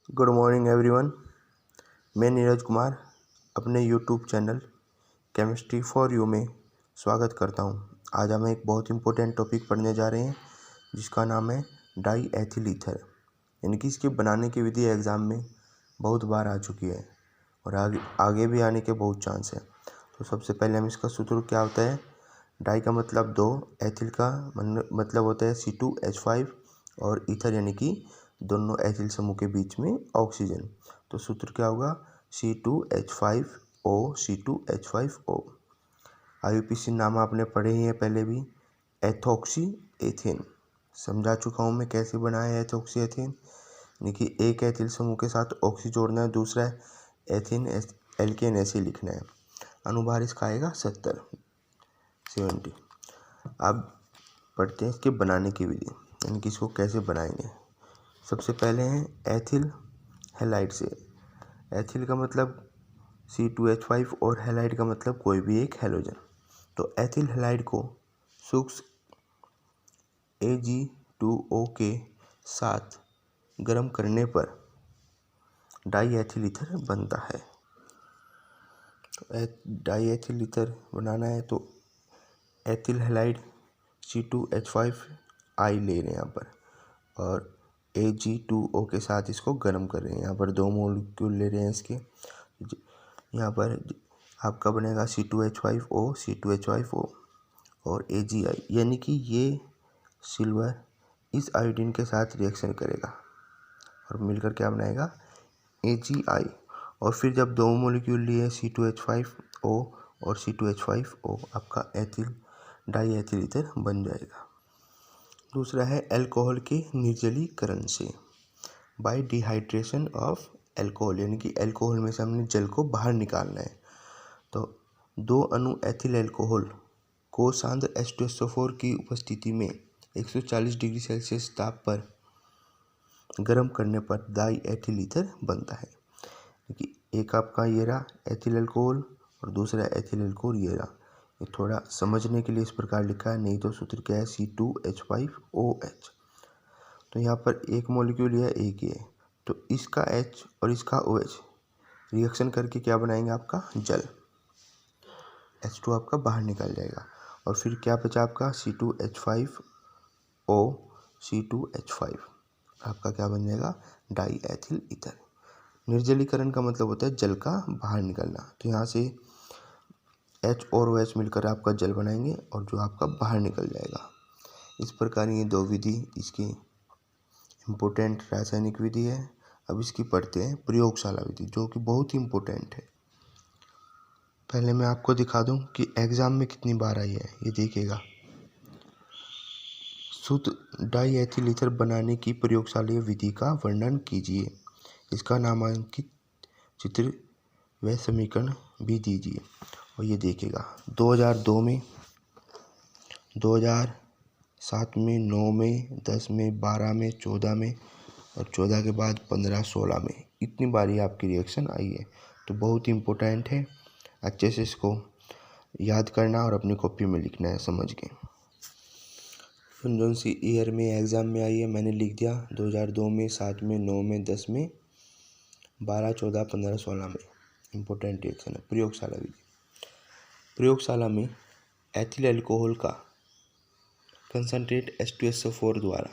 Good morning everyone. मैं नीरज कुमार अपने YouTube channel chemistry for you में स्वागत करता हूं। आज हम एक बहुत इम्पोर्टेंट टॉपिक पढ़ने जा रहे हैं जिसका नाम है डाई एथिल ईथर। यानी कि इसके बनाने की विधि एग्ज़ाम में बहुत बार आ चुकी है और आगे भी आने के बहुत चांस है। तो सबसे पहले हम इसका सूत्र क्या होता है। डाई का मतलब दो, एथिल का मतलब होता है C2H5 और ईथर यानी कि दोनों एथिल समूह के बीच में ऑक्सीजन। तो सूत्र क्या होगा, C2H5O C2H5O। IUPAC नाम आपने पढ़े ही हैं पहले भी, एथॉक्सी एथेन। समझा चुका हूँ मैं कैसे बना है एथॉक्सी एथेन। यानी कि एक एथिल समूह के साथ ऑक्सी जोड़ना है, दूसरा है एथेन एल्केन ऐसे लिखना है। अनुभार इसका आएगा 70। अब पढ़ते हैं इसके बनाने की विधि, यानी कि इसको कैसे बनाएंगे। सबसे पहले हैं एथिल हैलाइड से। एथिल का मतलब C2H5 और हैलाइड का मतलब कोई भी एक हैलोजन। तो एथिल हैलाइड को सूक्ष्म Ag2O के साथ गर्म करने पर डाई एथिल ईथर बनता है। तो डाई एथिल ईथर बनाना है तो एथिल हैलाइड C2H5I ले रहे हैं यहाँ पर और Ag2O के साथ इसको गर्म कर रहे हैं। यहाँ पर दो मॉलिक्यूल ले रहे हैं इसके। यहाँ पर आपका बनेगा C2H5O C2H5O और AgI, यानी कि ये सिल्वर इस आयोडीन के साथ रिएक्शन करेगा और मिलकर क्या बनाएगा, AgI। और फिर जब दो मॉलिक्यूल लिए C2H5O और C2H5O, आपका एथिल डाई एथिल ईथर बन जाएगा। दूसरा है अल्कोहल के निर्जलीकरण से, बाय डिहाइड्रेशन ऑफ अल्कोहल, यानी कि अल्कोहल में से हमने जल को बाहर निकालना है। तो दो अणु एथिल अल्कोहल को सांद्र H2SO4 की उपस्थिति में 140 डिग्री सेल्सियस ताप पर गर्म करने पर डाई एथिल ईथर बनता है। कि एक आपका ये रहा एथिल अल्कोहल और दूसरा एथिल अल्कोहल ये रहा। ये थोड़ा समझने के लिए इस प्रकार लिखा है, नहीं तो सूत्र क्या है, C2H5OH। तो यहाँ पर एक मॉलिक्यूल है, एक ही है, तो इसका H और इसका OH रिएक्शन करके क्या बनाएंगे, आपका जल। H2 आपका बाहर निकल जाएगा और फिर क्या बचा आपका C2H5O C2H5, आपका क्या बन जाएगा, डाई एथिल ईथर। निर्जलीकरण का मतलब होता है जल का बाहर निकलना। तो यहाँ से H और OH मिलकर आपका जल बनाएंगे और जो आपका बाहर निकल जाएगा। इस प्रकार ये दो विधि इसकी इम्पोर्टेंट रासायनिक विधि है। अब इसकी पढ़ते हैं प्रयोगशाला विधि, जो कि बहुत ही इम्पोर्टेंट है। पहले मैं आपको दिखा दूं कि एग्ज़ाम में कितनी बार आई है, ये देखिएगा। शुद्ध डाई एथिल ईथर बनाने की प्रयोगशाला विधि का वर्णन कीजिए। इसका नामांकित चित्र व समीकरण भी दीजिए। और ये देखिएगा 2002 में, 2007 में, 9 में, 10 में, 12 में, 14 में और 14 के बाद 15, 16 में इतनी बारी आपकी रिएक्शन आई है। तो बहुत ही इम्पोर्टेंट है, अच्छे से इसको याद करना और अपनी कॉपी में लिखना है समझ के। जो सी ईयर में एग्ज़ाम में आई है मैंने लिख दिया, 2002 में, 7 में, 9 में, 10 में, 12, 14, 15, 16 में इम्पोर्टेंट रिएक्शन है। प्रयोगशाला विधि। प्रयोगशाला में एथिल अल्कोहल का कंसंट्रेट H2SO4 द्वारा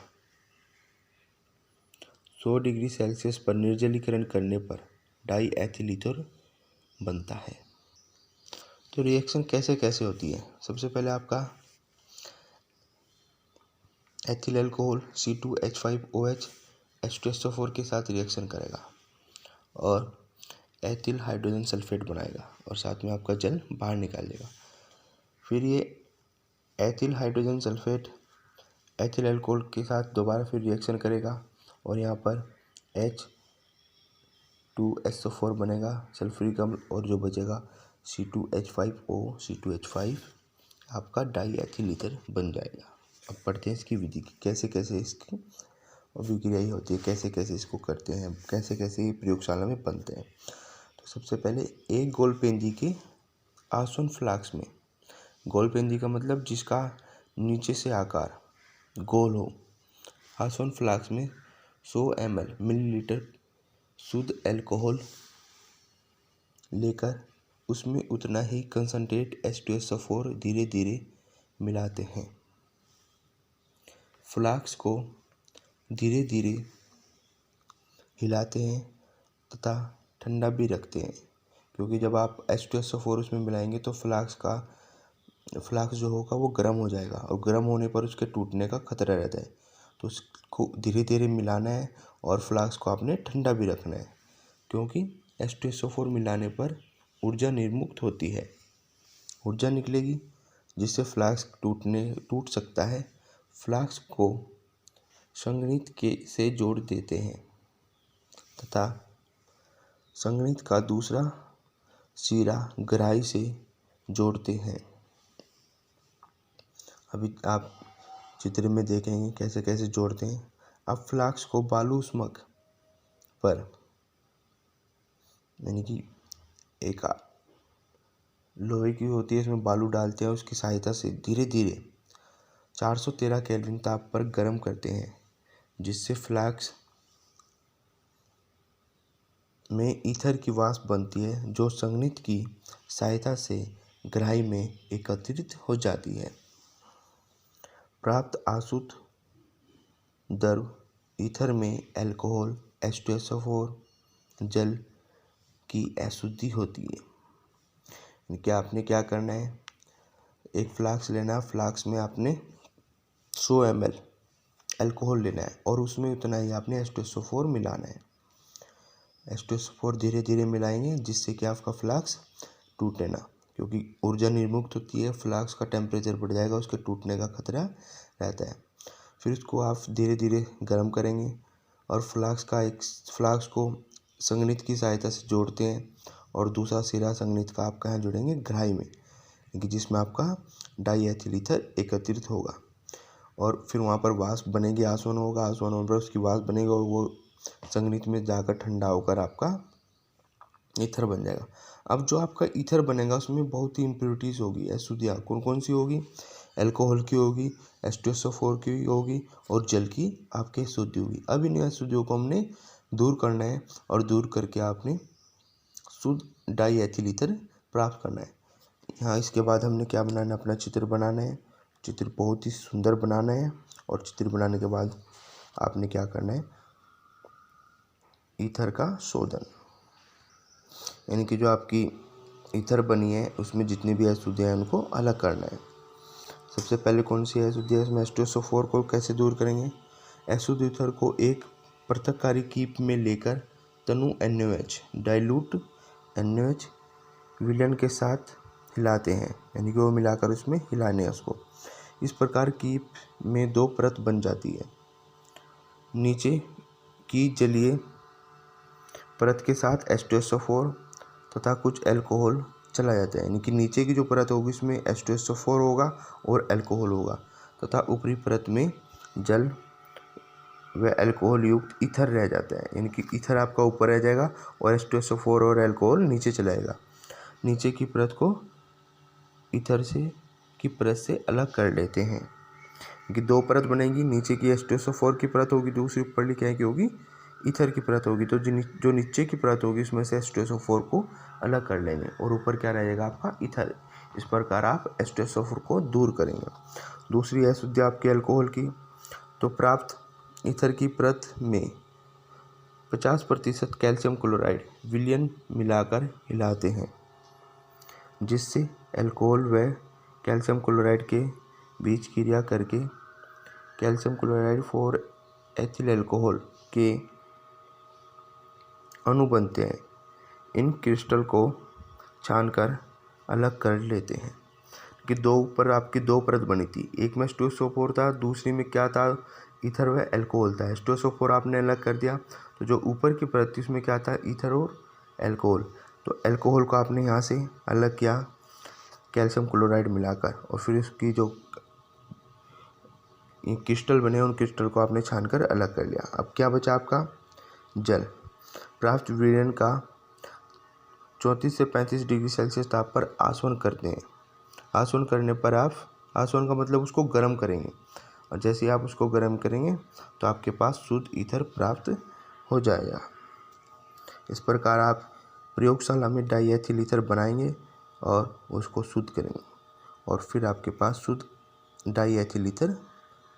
100 डिग्री सेल्सियस पर निर्जलीकरण करने पर डाई एथिल ईथर बनता है। तो रिएक्शन कैसे कैसे होती है। सबसे पहले आपका एथिल अल्कोहल C2H5OH H2SO4 के साथ रिएक्शन करेगा और एथिल हाइड्रोजन सल्फेट बनाएगा और साथ में आपका जल बाहर निकाल देगा। फिर ये ethyl hydrogen sulphate ethyl alcohol के साथ दोबारा फिर रिएक्शन करेगा और यहाँ पर H2SO4 बनेगा सल्फ्यूरिक अम्ल और जो बचेगा C2H5O C2H5 आपका डाई एथिल ईथर बन जाएगा। अब पढ़ते हैं इसकी विधि की, कैसे कैसे इसकी अभिक्रिया होती है, कैसे कैसे इसको करते हैं, कैसे कैसे ये प्रयोगशाला में बनते हैं। तो सबसे पहले एक गोल पेंदी के आसवन फ्लास्क में, गोल पेंदी का मतलब जिसका नीचे से आकार गोल हो, आसवन फ्लास्क में 100 ml मिलीलीटर शुद्ध अल्कोहल लेकर उसमें उतना ही कंसंट्रेट H2SO4 धीरे धीरे मिलाते हैं। फ्लास्क को धीरे धीरे हिलाते हैं तथा ठंडा भी रखते हैं, क्योंकि जब आप H2SO4 उसमें मिलाएंगे तो फ्लास्क जो होगा वो गर्म हो जाएगा और गर्म होने पर उसके टूटने का खतरा रहता है। तो उसको धीरे धीरे मिलाना है और फ्लास्क को आपने ठंडा भी रखना है, क्योंकि H2SO4 मिलाने पर ऊर्जा निर्मुक्त होती है। ऊर्जा निकलेगी जिससे फ्लास्क टूट सकता है। फ्लास्क को संघनित से जोड़ देते हैं तथा संघनित का दूसरा सिरा गहराई से जोड़ते हैं। अभी आप चित्र में देखेंगे कैसे कैसे जोड़ते हैं। अब फ्लास्क को बालूस्मक पर, यानी कि एक लोहे की होती है, इसमें बालू डालते हैं, उसकी सहायता से धीरे धीरे 413 केल्विन ताप पर गर्म करते हैं, जिससे फ्लास्क में ईथर की वाष्प बनती है, जो संघनित की सहायता से गहराई में एकत्रित हो जाती है। प्राप्त आसुत द्रव ईथर में अल्कोहल H2SO4 जल की अशुद्धि होती है। क्या आपने क्या करना है, एक फ्लास्क लेना है, फ्लास्क में आपने 100 ml अल्कोहल लेना है और उसमें उतना ही आपने H2SO4 मिलाना है। H2SO4 धीरे धीरे मिलाएंगे जिससे कि आपका फ्लास्क टूटे ना, क्योंकि ऊर्जा निर्मुक्त होती है, फ्लास्क का टेम्परेचर बढ़ जाएगा, उसके टूटने का खतरा रहता है। फिर इसको आप धीरे धीरे गर्म करेंगे और फ्लास्क को संघनित की सहायता से जोड़ते हैं और दूसरा सिरा संघनित का आप कहाँ जोड़ेंगे, गहराई में, कि जिसमें आपका डाई एथिल ईथर एकत्रित होगा और फिर वहाँ पर वाष्प बनेगी, आसवन होगा, आसवन होने पर उसकी वाष्प बनेगी और वो संघनित में जाकर ठंडा होकर आपका ईथर बन जाएगा। अब जो आपका ईथर बनेगा उसमें बहुत ही इम्प्योरिटीज़ होगी, अशुद्धियाँ कौन कौन सी होगी, अल्कोहल की होगी, H2SO4 की होगी और जल की आपके अशुद्धि होगी। अब इन अशुद्धियों को हमने दूर करना है और दूर करके आपने शुद्ध डाई एथिल ईथर प्राप्त करना है। यहाँ इसके बाद हमने क्या बनाना है, अपना चित्र बनाना है। चित्र बहुत ही सुंदर बनाना है और चित्र बनाने के बाद आपने क्या करना है, ईथर का शोधन, यानी कि जो आपकी ईथर बनी है उसमें जितनी भी अशुद्धियाँ हैं उनको अलग करना है। सबसे पहले कौन सी अशुद्धि है, इसमें H2SO4 को कैसे दूर करेंगे। अशुद्ध ईथर को एक पृथककारी कीप में लेकर तनु NaOH डाइल्यूट NaOH विलयन के साथ हिलाते हैं, यानी कि वो मिलाकर उसमें हिलाने हैं उसको। इस प्रकार कीप में 2 परत बन जाती है। नीचे की जलीय परत के साथ H2SO4 तथा कुछ अल्कोहल चला जाता है, यानी कि नीचे की जो परत होगी उसमें H2SO4 होगा और अल्कोहल होगा तथा ऊपरी परत में जल व अल्कोहल युक्त ईथर रह जाता है, यानी कि ईथर आपका ऊपर रह जाएगा और H2SO4 और अल्कोहल नीचे चला जाएगा। नीचे की परत को ईथर की परत से अलग कर लेते हैं, कि 2 परत बनेगी, नीचे की H2SO4 की परत होगी, दूसरी ऊपर क्या की होगी, ईथर की परत होगी। तो जो नीचे की परत होगी उसमें से H2SO4 को अलग कर लेंगे और ऊपर क्या रहेगा आपका ईथर। इस प्रकार आप H2SO4 को दूर करेंगे। दूसरी अशुद्धि आपकी अल्कोहल की, तो प्राप्त ईथर की परत में 50% कैल्शियम क्लोराइड विलयन मिलाकर हिलाते हैं, जिससे अल्कोहल व कैल्शियम क्लोराइड के बीच क्रिया करके कैल्शियम क्लोराइड 4 एथिल अल्कोहल के अणु बनते हैं। इन क्रिस्टल को छानकर अलग कर लेते हैं, कि ऊपर आपकी 2 परत बनी थी, एक में H2SO4 था, दूसरी में क्या था, ईथर व अल्कोहल था। H2SO4 आपने अलग कर दिया तो जो ऊपर की परत थी उसमें क्या था, ईथर और अल्कोहल। तो अल्कोहल को आपने यहाँ से अलग किया कैल्शियम क्लोराइड मिलाकर और फिर उसकी जो क्रिस्टल बने उन क्रिस्टल को आपने छानकर अलग कर लिया। अब क्या बचा आपका, जल। प्राप्त विलयन का 34 से 35 डिग्री सेल्सियस ताप पर आसवन करते हैं। आसवन करने पर आप, आसवन का मतलब उसको गर्म करेंगे, और जैसे ही आप उसको गर्म करेंगे तो आपके पास शुद्ध ईथर प्राप्त हो जाएगा। इस प्रकार आप प्रयोगशाला में डाई एथिल ईथर बनाएंगे और उसको शुद्ध करेंगे और फिर आपके पास शुद्ध डाई एथिल ईथर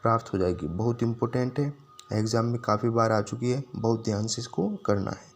प्राप्त हो जाएगी। बहुत इम्पोर्टेंट है, एग्ज़ाम में काफ़ी बार आ चुकी है, बहुत ध्यान से इसको करना है।